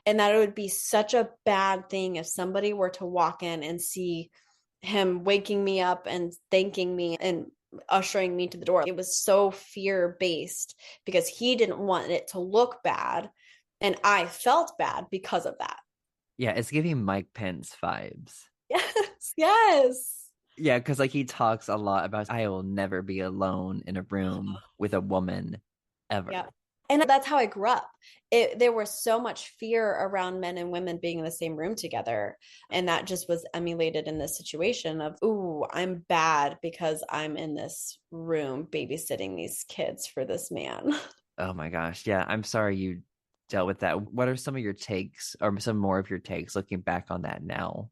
and that it would be such a bad thing if somebody were to walk in and see him waking me up and thanking me and ushering me to the door. It was so fear-based because he didn't want it to look bad. And I felt bad because of that. Yeah, it's giving Mike Pence vibes. Yes, yes. Yeah, because like he talks a lot about I will never be alone in a room with a woman Yeah. ever. And that's how I grew up. There was so much fear around men and women being in the same room together. And that just was emulated in this situation of, ooh, I'm bad because I'm in this room babysitting these kids for this man. Oh my gosh. Yeah, I'm sorry you dealt with that. What are some of your takes or some more of your takes looking back on that now?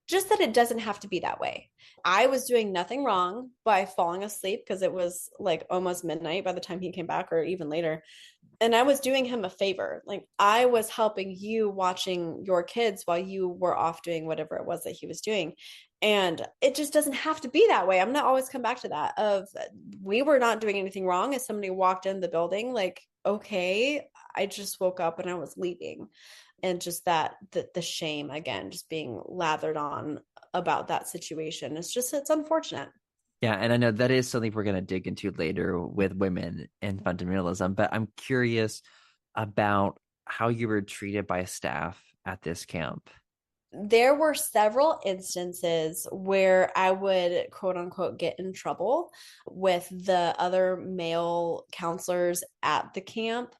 Just that it doesn't have to be that way. I was doing nothing wrong by falling asleep because it was like almost midnight by the time he came back, or even later. And I was doing him a favor. Like I was helping you watching your kids while you were off doing whatever it was that he was doing. And it just doesn't have to be that way. I'm gonna always come back to that of we were not doing anything wrong. As somebody walked in the building, like, okay, I just woke up and I was leaving. And just that the shame again, just being lathered on about that situation. It's unfortunate. Yeah, and I know that is something we're going to dig into later with women and fundamentalism, but I'm curious about how you were treated by staff at this camp. There were several instances where I would quote unquote get in trouble with the other male counselors at the camp.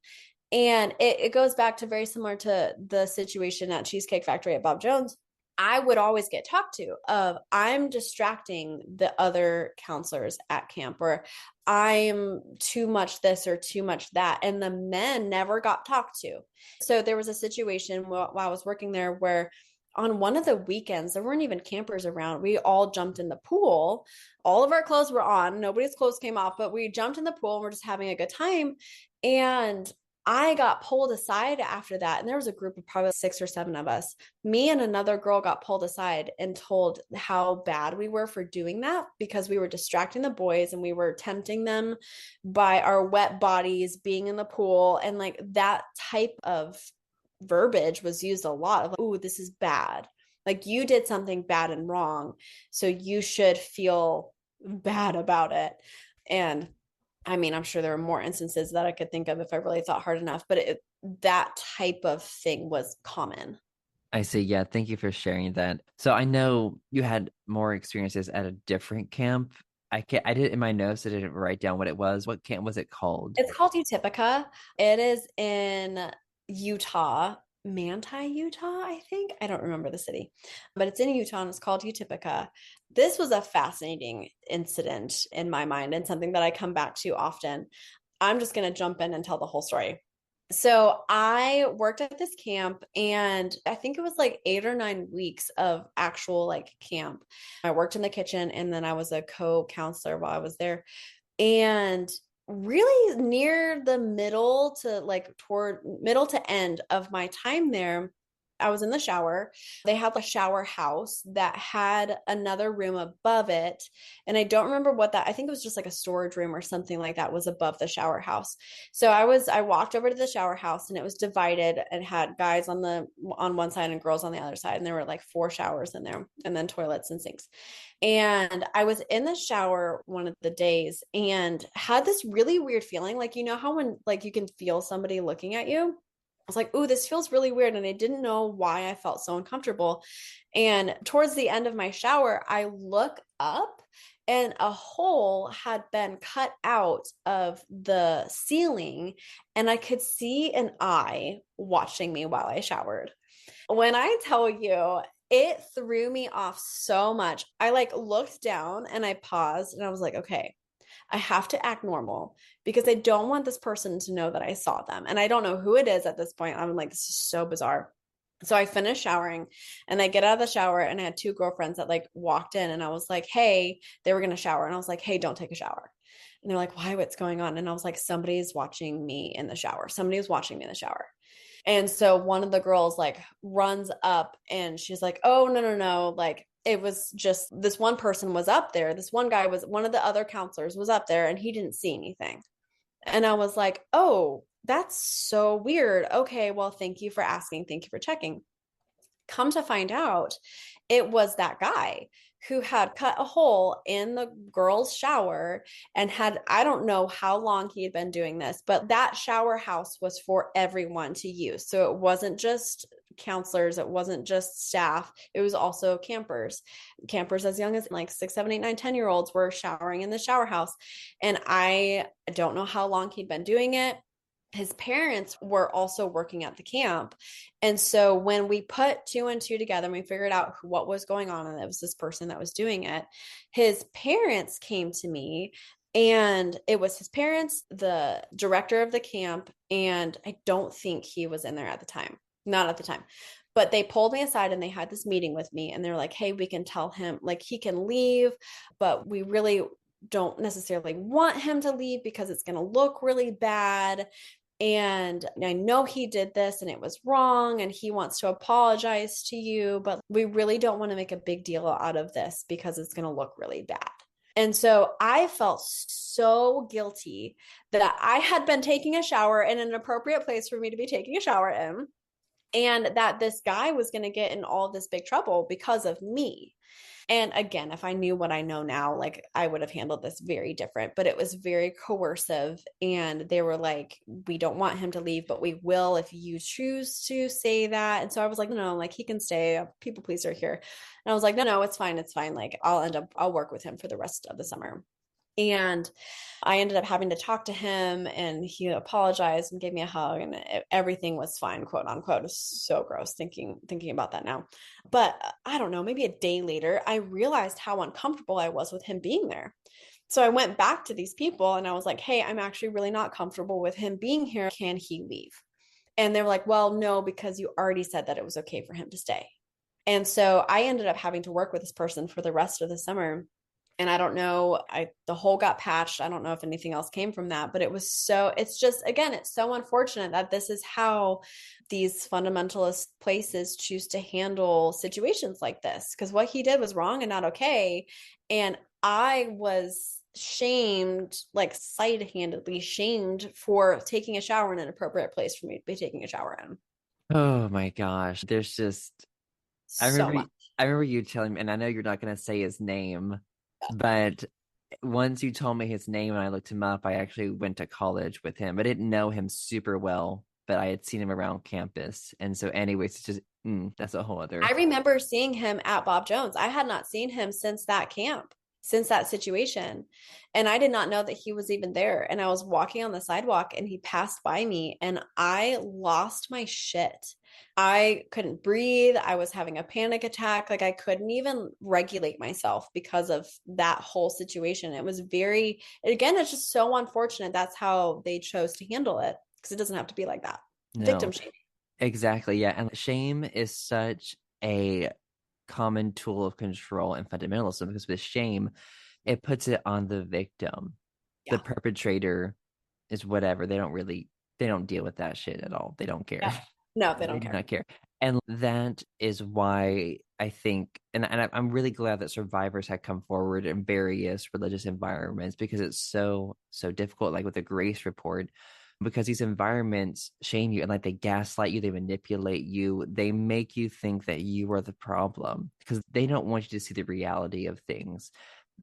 And it goes back to very similar to the situation at Cheesecake Factory at Bob Jones. I would always get talked to of I'm distracting the other counselors at camp, or I'm too much this or too much that. And the men never got talked to. So there was a situation while I was working there where on one of the weekends, there weren't even campers around. We all jumped in the pool. All of our clothes were on. Nobody's clothes came off, but we jumped in the pool and we're just having a good time. And I got pulled aside after that. And there was a group of probably 6 or 7 of us. Me and another girl got pulled aside and told how bad we were for doing that because we were distracting the boys and we were tempting them by our wet bodies being in the pool. And like that type of verbiage was used a lot of, like, oh, this is bad. Like you did something bad and wrong. So you should feel bad about it. And I mean, I'm sure there are more instances that I could think of if I really thought hard enough, but that type of thing was common. I see. Yeah, thank you for sharing that. So I know you had more experiences at a different camp. I did in my notes, I didn't write down what it was. What camp was it called? It's called Utopica. It is in Utah, Manti, Utah, I think. I don't remember the city, but it's in Utah and it's called Utopica. This was a fascinating incident in my mind and something that I come back to often. I'm just going to jump in and tell the whole story. So I worked at this camp and I think it was like 8 or 9 weeks of actual like camp. I worked in the kitchen and then I was a co-counselor while I was there. And really near the middle to like toward middle to end of my time there, I was in the shower. They had a shower house that had another room above it. And I don't remember what that, I think it was just like a storage room or something like that was above the shower house. So I walked over to the shower house and it was divided and had guys on one side and girls on the other side. And there were like 4 showers in there and then toilets and sinks. And I was in the shower one of the days and had this really weird feeling. Like, you know how when like you can feel somebody looking at you? I was like, ooh, this feels really weird. And I didn't know why I felt so uncomfortable. And towards the end of my shower, I look up and a hole had been cut out of the ceiling. And I could see an eye watching me while I showered. When I tell you, it threw me off so much. I like looked down and I paused and I was like, okay, I have to act normal because I don't want this person to know that I saw them. And I don't know who it is at this point. I'm like, this is so bizarre. So I finished showering and I get out of the shower and I had 2 girlfriends that like walked in and I was like, hey, they were going to shower. And I was like, hey, don't take a shower. And they're like, why? What's going on? And I was like, somebody's watching me in the shower. Somebody was watching me in the shower. And so one of the girls like runs up and she's like, oh, no, no, no. Like it was just this one person was up there. This one guy was one of the other counselors was up there and he didn't see anything. And I was like, oh, that's so weird. Okay, well, thank you for asking. Thank you for checking. Come to find out, it was that guy who had cut a hole in the girl's shower and had, I don't know how long he had been doing this, but that shower house was for everyone to use. So it wasn't just counselors, it wasn't just staff, it was also campers. Campers as young as like 6, 7, 8, 9, 10-year-olds were showering in the shower house. And I don't know how long he'd been doing it. His parents were also working at the camp. And so when we put two and two together and we figured out what was going on, and it was this person that was doing it, his parents came to me, and it was his parents, the director of the camp, and I don't think he was in there at the time. Not at the time. But they pulled me aside and they had this meeting with me, and they're like, hey, we can tell him like he can leave, but we really don't necessarily want him to leave because it's going to look really bad. And I know he did this and it was wrong and he wants to apologize to you, but we really don't want to make a big deal out of this because it's going to look really bad. And so I felt so guilty that I had been taking a shower in an appropriate place for me to be taking a shower in, and that this guy was going to get in all this big trouble because of me. And again, if I knew what I know now, like I would have handled this very different, but it was very coercive. And they were like, we don't want him to leave, but we will if you choose to say that. And so I was like, no, like he can stay. People pleaser here. And I was like, no, it's fine. It's fine. Like I'll work with him for the rest of the summer. And I ended up having to talk to him, and he apologized and gave me a hug, and everything was fine, quote unquote. It's so gross thinking about that now. But I don't know, maybe a day later, I realized how uncomfortable I was with him being there. So I went back to these people and I was like, hey, I'm actually really not comfortable with him being here. Can he leave? And they were like, well, no, because you already said that it was okay for him to stay. And so I ended up having to work with this person for the rest of the summer. And I don't know, the hole got patched. I don't know if anything else came from that, but it's just, again, it's so unfortunate that this is how these fundamentalist places choose to handle situations like this, because what he did was wrong and not okay. And I was shamed, like side-handedly shamed, for taking a shower in an appropriate place for me to be taking a shower in. Oh my gosh. There's just I So remember much. I remember you telling me, and I know you're not gonna say his name, but once you told me his name and I looked him up, I actually went to college with him. I didn't know him super well, but I had seen him around campus. And so anyways, it's just that's a whole I other. remember seeing him at Bob Jones. I had not seen him since that camp, since that situation. And I did not know that he was even there. And I was walking on the sidewalk and he passed by me and I lost my shit. I couldn't breathe. I was having a panic attack. Like I couldn't even regulate myself because of that whole situation. It was very, again, it's just so unfortunate. That's how they chose to handle it, because it doesn't have to be like that. Victim No, shaming. exactly. Yeah. And shame is such a common tool of control in fundamentalism because with shame, it puts it on the victim. The Yeah. perpetrator is whatever. They don't deal with that shit at all. They don't care. Yeah. No, they They don't do care. not care. And that is why I think, I'm really glad that survivors had come forward in various religious environments because it's so difficult, like with the Grace Report, because these environments shame you and like they gaslight you, they manipulate you, they make you think that you are the problem because they don't want you to see the reality of things.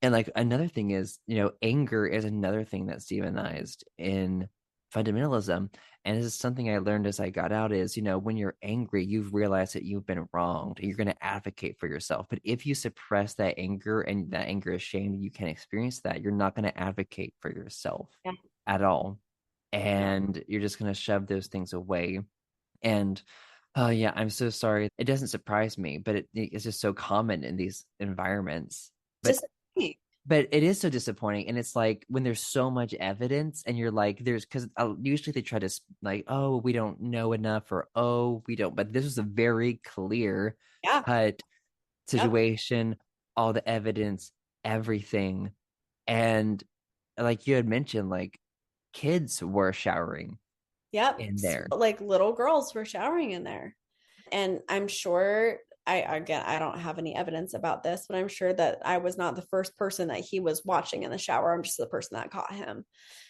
And like another thing is, anger is another thing that's demonized in fundamentalism. And this is something I learned as I got out is, when you're angry, you've realized that you've been wronged. You're going to advocate for yourself. But if you suppress that anger and that anger is shame, you can't experience that. You're not going to advocate for yourself Yeah. at all. No. And you're just going to shove those things away. And oh yeah, I'm so sorry. It doesn't surprise me, but it's just so common in these environments. But Just but it is so disappointing, and it's like when there's so much evidence and you're like there's because usually they try to like, oh, we don't know enough, or oh, we don't, but this was a very clear yeah. cut Yep. situation, all the evidence, everything. And like you had mentioned, like kids were showering Yep. in there. Like little girls were showering in there. And I'm sure, again, I don't have any evidence about this, but I'm sure that I was not the first person that he was watching in the shower. I'm just the person that caught him.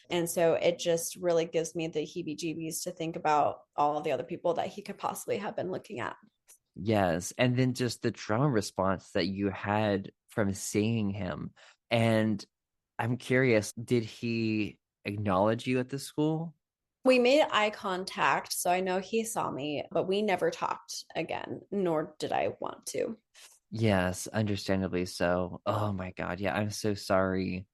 And so it just really gives me the heebie jeebies to think about all of the other people that he could possibly have been looking at. Yes. And then just the trauma response that you had from seeing him. And I'm curious, did he acknowledge you at the school? We made eye contact, so I know he saw me, but we never talked again, nor did I want to. Yes, understandably so. Oh my God. Yeah, I'm so sorry.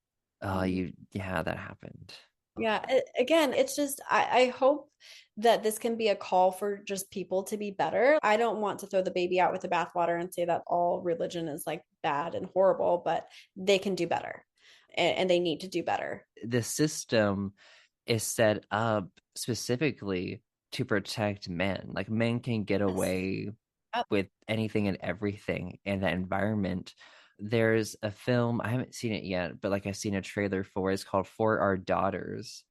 Yeah, that happened. Yeah, again, it's just I hope that this can be a call for just people to be better. I don't want to throw the baby out with the bathwater and say that all religion is like bad and horrible, but they can do better and they need to do better. The system is set up specifically to protect men. Like men can get Yes. away Yep. with anything and everything in that environment. There's a film, I haven't seen it yet, but like I've seen a trailer for it. It's called For Our Daughters,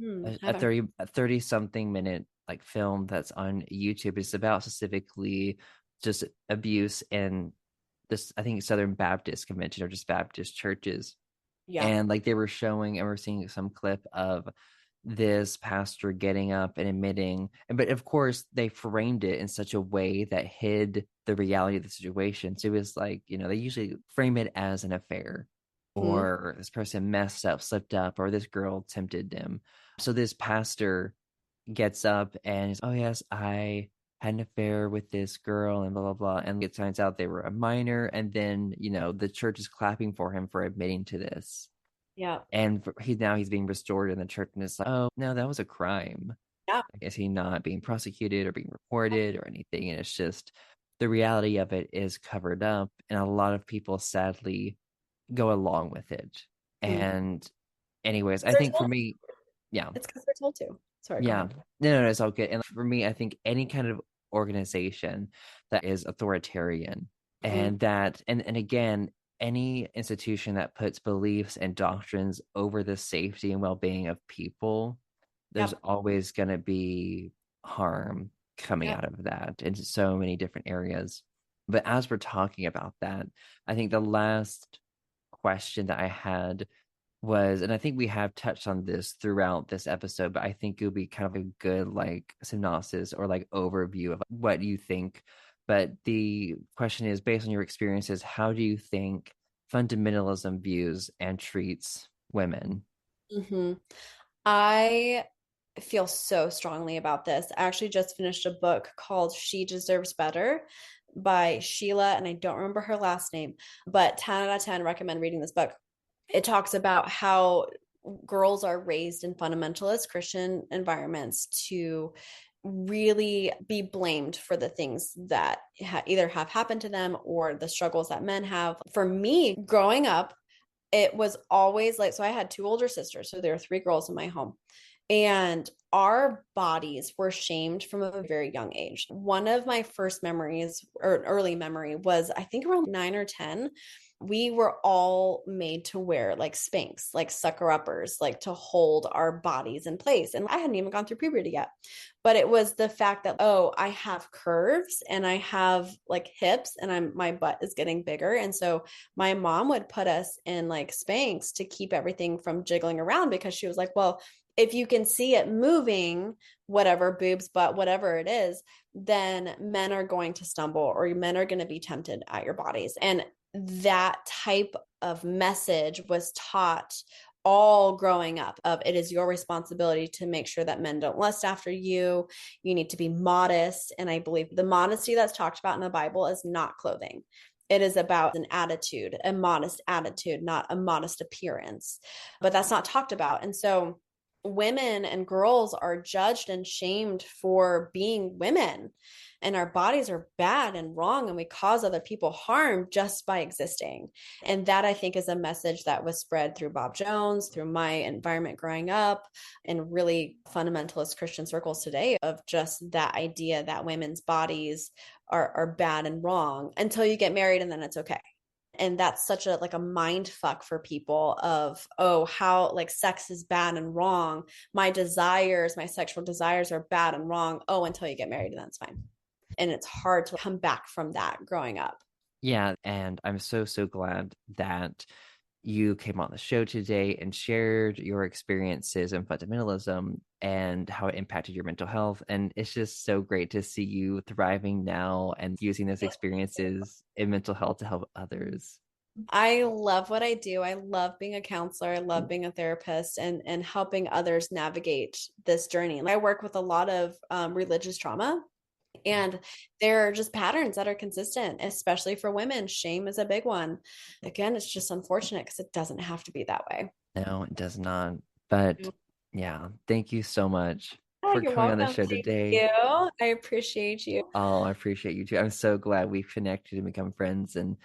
a Haven't. 30 something minute like film that's on YouTube. It's about specifically just abuse in this, I think, Southern Baptist convention or just Baptist churches. Yeah. And like they were showing, and we're seeing some clip of this pastor getting up and admitting, but of course they framed it in such a way that hid the reality of the situation. So it was like, they usually frame it as an affair, Mhm. or this person messed up, slipped up, or this girl tempted them. So this pastor gets up and is, oh yes, I had an affair with this girl and blah blah blah. And it turns out they were a minor, and then the church is clapping for him for admitting to this. Yeah. And he's being restored in the church, and it's like, oh no, that was a crime. Yeah. Is he not being prosecuted or being reported or anything? And it's just the reality of it is covered up, and a lot of people sadly go along with it. Mhm. And anyways, I They're think for told. me, yeah, It's because they're told to. Sorry, go yeah. ahead. No, it's all good. And for me, I think any kind of organization that is authoritarian, Mhm. and that and again, any institution that puts beliefs and doctrines over the safety and well-being of people, there's Yep. always going to be harm coming Yep. out of that in so many different areas. But as we're talking about that, I think the last question that I had was, and I think we have touched on this throughout this episode, but I think it would be kind of a good like synopsis or like overview of what you think. But the question is, based on your experiences, how do you think fundamentalism views and treats women? hmm I feel so strongly about this. I actually just finished a book called She Deserves Better by Sheila, and I don't remember her last name, but 10 out of 10 recommend reading this book. It talks about how girls are raised in fundamentalist Christian environments to really be blamed for the things that either have happened to them or the struggles that men have. For me, growing up, it was always like, so I had two older sisters, so there were three girls in my home, and our bodies were shamed from a very young age. One of my first memories, or an early memory, was I think around 9 or 10. We were all made to wear like Spanx, like sucker uppers, like to hold our bodies in place. And I hadn't even gone through puberty yet. But it was the fact that, oh, I have curves and I have like hips and my butt is getting bigger. And so my mom would put us in like Spanx to keep everything from jiggling around, because she was like, well, if you can see it moving, whatever, boobs, butt, whatever it is, then men are going to stumble or men are going to be tempted at your bodies. And that type of message was taught all growing up, of it is your responsibility to make sure that men don't lust after you. You need to be modest. And I believe the modesty that's talked about in the Bible is not clothing. It is about an attitude, a modest attitude, not a modest appearance. But that's not talked about. And so women and girls are judged and shamed for being women, and our bodies are bad and wrong, and we cause other people harm just by existing. And that, I think, is a message that was spread through Bob Jones, through my environment growing up, and really fundamentalist Christian circles today, of just that idea that women's bodies are bad and wrong until you get married, and then it's okay. And that's such a like a mind fuck for people, of, oh, how like sex is bad and wrong, my desires, my sexual desires are bad and wrong, oh, until you get married and that's fine. And it's hard to come back from that growing up. Yeah, and I'm so glad that you came on the show today and shared your experiences in fundamentalism and how it impacted your mental health. And it's just so great to see you thriving now and using those experiences in mental health to help others. I love what I do. I love being a counselor. I love being a therapist and helping others navigate this journey. I work with a lot of religious trauma, and there are just patterns that are consistent, especially for women. Shame is a big one. Again, it's just unfortunate because it doesn't have to be that way. No, it does not. But yeah, thank you so much Oh, for you're coming on the welcome. show Thank today. you. I appreciate you. Oh, I appreciate you too. I'm so glad we've connected and become friends and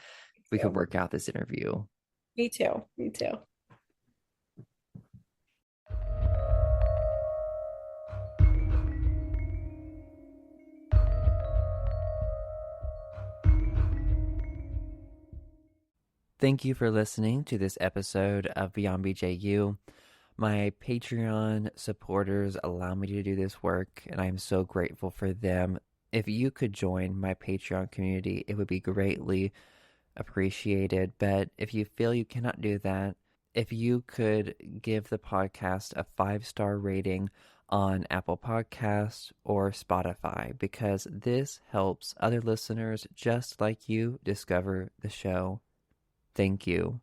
we could Too. work out this interview. Me too. Me too. Thank you for listening to this episode of Beyond BJU. My Patreon supporters allow me to do this work, and I'm so grateful for them. If you could join my Patreon community, it would be greatly appreciated. But if you feel you cannot do that, if you could give the podcast a 5-star rating on Apple Podcasts or Spotify, because this helps other listeners just like you discover the show. Thank you.